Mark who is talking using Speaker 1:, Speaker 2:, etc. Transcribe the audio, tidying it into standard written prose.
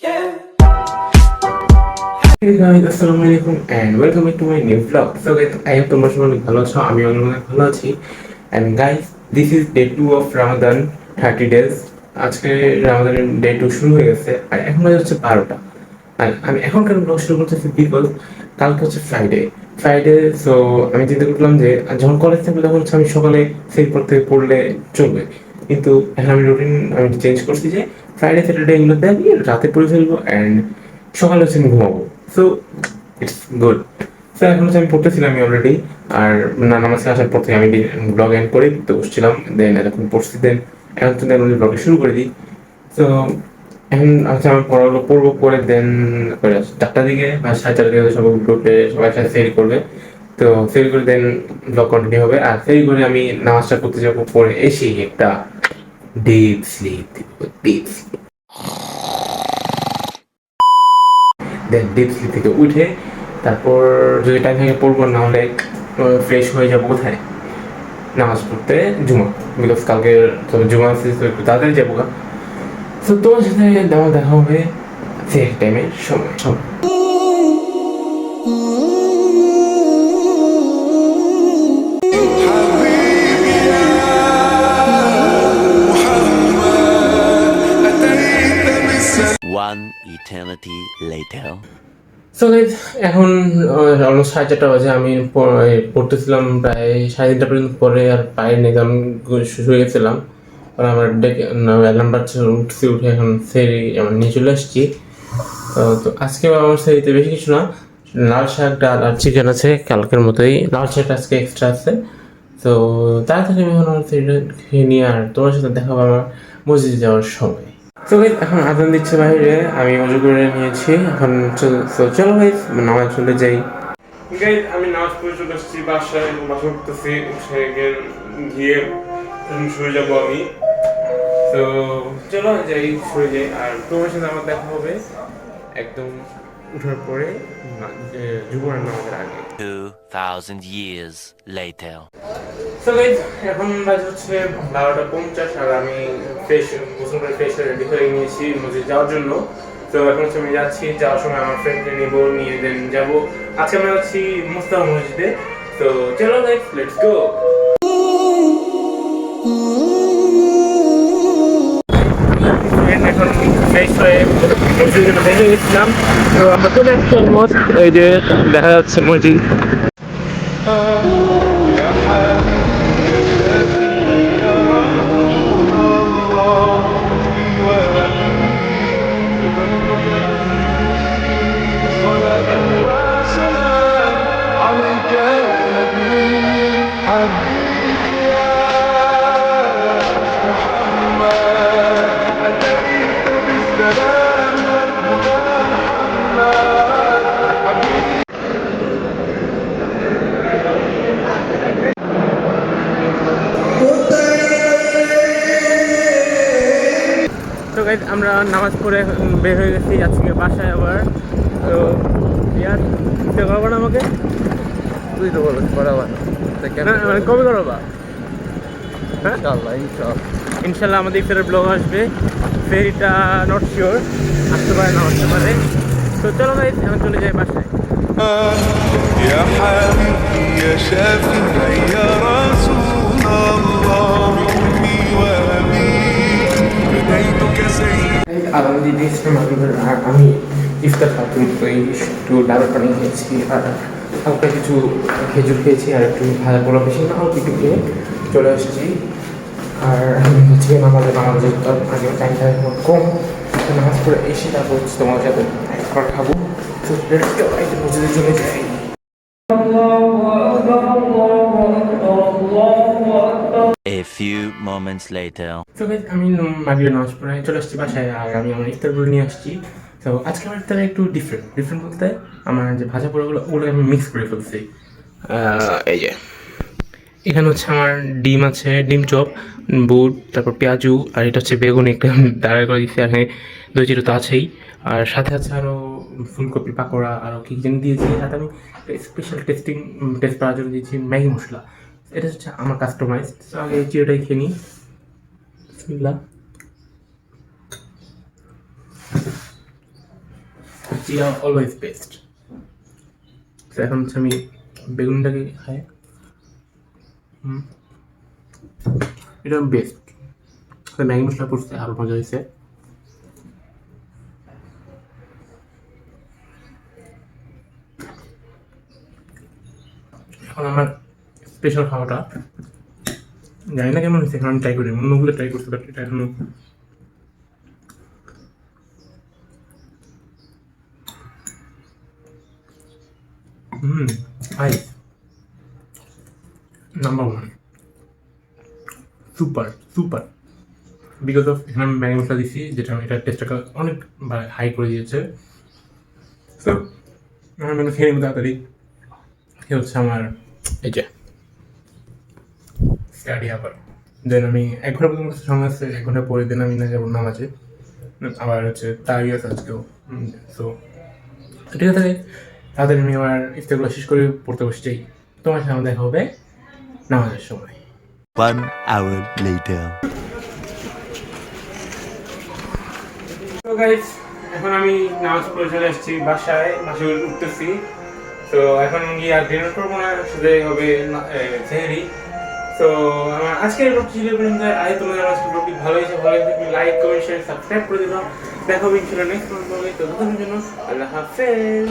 Speaker 1: Hey guys, Assalamualaikum and welcome back to my new vlog. So guys, I hope তোমরা সবাই অনেক ভালো আছো, আমি অনেক ভালো আছি। And guys, this is day 2 of Ramadan 30 days. আজকে রামাদানের ডে 2 শুরু হয়ে গেছে আর এখন বাজে হচ্ছে 12টা। আর আমি এখন কেন ব্লগ শুরু করতেছি বিকজ কালকে হচ্ছে ফ্রাইডে। সো আমি চিন্তা করলাম যে যখন কলেজ থাকবে তখন হচ্ছে আমি সকালে সেই পর থেকে পড়লে চলবে, কিন্তু এখন আমি চেঞ্জ করছি যে ফ্রাইডে স্যাটারডে এগুলোতে আমি রাতে পড়ে ফেলবো অ্যান্ড সকালে হচ্ছে আমি ঘুমাবো। So it's good. সো এখন হচ্ছে আমি পড়তেছিলাম আমি অলরেডি, আর নামাজ আসার পর থেকে আমি ব্লগ এন্ড করে পড়তে বসছিলাম, দেন এতক্ষণ পড়ছি, দেন এখন তো দেন ব্লগে শুরু করে দিই। সো এখন হচ্ছে আমি পড়াগুলো পড়বো, পরে দেন 4টার দিকে বা 4:30 দিকে সব উঠে সবাই সাথে সেল করবে। তো সেল করে দেন ব্লগ কন্টিনিউ হবে, আর সেল করে আমি নামাজটা করতে যাবো, পরে এসেই একটা ডিপ স্লিপ ডিপ দেন ডিপ স্লিপ থেকে উঠে তারপর যদি টাইম থেকে পড়বো, না হলে ফ্রেশ হয়ে যাবো কোথায়, নামাজ পড়তে জুমা, বিকজ কালকে তো জুমা আছে, তো একটু তাড়াতাড়ি যাবো। তো তোমার সাথে দেখা হবে সেই টাইমের সময়।
Speaker 2: One eternity later.
Speaker 1: So guys, এখন অলমোস্ট 4:30 বাজে। আমি পড়তেছিলাম প্রায় 3:30 পর্যন্ত, পরে আর পায়ের নিজাম শুয়ে গেছিলাম, কারণ আমার অ্যালার্ম বাজছে, উঠছি, উঠে এখন সেরি আমার নিয়ে চলে আসছি। তো আজকে আমার সেরিতে বেশি কিছু না, লাল শাক, ডাল আর চিকেন আছে, কালকের মতোই। লাল শাকটা আজকে এক্সট্রা আছে। তো তাড়াতাড়ি আমি এখন আমার সেরিটা খেয়ে নিয়ে আর তোমার সাথে দেখা হবে আমার মসজিদে যাওয়ার সময়। তো গাইস, এখন আজান দিচ্ছে বাইরে, আমি অজু করে নিয়েছি, এখন চলো গাইস নামাজ চলে যাই। গাইস, আমি নামাজ পড়ে চলে আসছি বাসায়, বাসা করতেছি, গিয়ে শুয়ে যাবো আমি। তো চলো যাই, শুয়ে যাই, আর তোমার সাথে আমার দেখা হবে একদম উঠার পরে, জুমার নামাজের আগে।
Speaker 2: 2000 years later.
Speaker 1: সো গাইস, এখন বাজে হচ্ছে 12:50, আর আমি গোসল করে ফ্রেশ হয়ে রেডি হয়ে নিয়েছি মসজিদ যাওয়ার জন্য। তো এখন হচ্ছে আমি যাচ্ছি, যাওয়ার সময় আমার ফ্রেন্ডকে নিয়ে দেন যাবো। আজকে আমরা যাচ্ছি মুস্তাফা মসজিদে। তো চলো গাইস, লেটস গো। এখন ফ্রেশ হয়ে মসজিদের জন্য বের হয়ে গেছিলাম। তো আমরা চলে আসছি অলমোস্ট, এই যে দেখা যাচ্ছে মসজিদ। তো গাইজ, আমরা নামাজ পড়ে বের হয়ে গেছি আজকে বাসায় আবার। তো ইয়ার করবো না আমাকে,
Speaker 3: তুই তো বলো করাবা না,
Speaker 1: মানে কবে করবা? হ্যাঁ,
Speaker 3: ইনশাল্লাহ
Speaker 1: ইনশাল্লাহ আমাদের ইফতারের ব্লগ আসবে। ফেরিটা নট শিওর, আসতে পারে না আসতে পারে। তো চলো গাইজ, এখন চলে যাই বাসায়।
Speaker 4: يا حبيبي يا شافي يا رسول الله أمي وأبي فديتك سيدي
Speaker 1: আগামী দিন ইসলাম মাগরিবের, আর আমি ইফতার খাচ্ছি, তো একটু ডাল পানি খেয়েছি, আর হালকা কিছু খেজুর খেয়েছি, আর একটু ভাজা পোড়া, বেশি না অল্প একটু খেয়ে চলে আসছি। আর আমি হচ্ছে নামাজে যেতাম আগে, টাইমটা এখন কম, নামাজ পড়ে এসে তারপর হচ্ছে তোমার সাথে খাবার খাবো। তো মসজিদে চলে যাই।
Speaker 2: A few moments later.
Speaker 1: তো গাইস, আমি মাগরিবের নামাজ পড়ে চলে আসছি বাসায়, আর আমি আমার ইফতারগুলো নিয়ে আসছি। তো আজকে আমার ইফতারে একটু ডিফারেন্ট বলতে, আমার যে ভাজা পোড়াগুলো ওগুলো আমি মিক্স করে ফেলছি। এই যে এখানে হচ্ছে আমার ডিম আছে, ডিম চপ, বুট, তারপর পেঁয়াজু, আর এটা হচ্ছে বেগুন একটা দাঁড়া করে দিচ্ছি, আর দই চিড়ে তো আছেই, আর সাথে আছে আরও ফুলকপি পাকোড়া, আরও কী যেন দিয়েছি, সাথে আমি স্পেশাল টেস্ট করার জন্য দিয়েছি ম্যাগি মশলা। এটা হচ্ছে আমার কাস্টমাইজ। তো আগে চিড়েটাই খেয়ে নিই, বিসমিল্লাহ। মিষ্টি আর অলওয়েজ বেস্ট। তো এখন হচ্ছে আমি বেগুনটাকে খাই। এটা বেস্ট। ম্যাগি মশলা পড়ছে আরো মজা হয়েছে। এখন আমার স্পেশাল খাওয়াটা জানি না কেমন হয়েছে, এখন আমি ট্রাই করি। অন্যগুলো ট্রাই করতে পারি, এটা এখনো ice number one, super super. Because of এখানে আমি ম্যাগি মশলা দিচ্ছি, যেটা আমি এটা টেস্টটাকে অনেক হাই করে দিয়েছে। সো আমার মেনু খেয়ে নেবো তাড়াতাড়ি। এ হচ্ছে আমার এই যে স্টাডি আবার। দেন আমি 1 ঘন্টা পর্যন্ত সময় আছে, 1 ঘন্টা পরে দেন আমি না যাবো নামাজে। আবার হচ্ছে তাই আছে আজকেও। সো ঠিক আছে, তাদের আমি আমার ইফতারগুলো শেষ করে পড়তে বসে যাই। তোমার সাথে দেখা হবে নামাজের সময়।
Speaker 2: 1 hour later.
Speaker 1: তো গাইস, এখন আমি নামাজ পড়ে চলে আসছি বাসায় উঠতেছি। তো এখন গিয়ে আর ডিনার করবো না, শুধু হবে সেহরি। তো আমার আজকের ব্লগটি ছিল পর্যন্ত। তোমাদের আমার আজকের ব্লগটি ভালো হয়েছে, লাইক কমেন্ট শেয়ার সাবস্ক্রাইব করে দিলাম। দেখা হবে ইনশাআল্লাহ নেক্সট ব্লগে। তো ততক্ষণের জন্য আল্লাহ হাফেজ।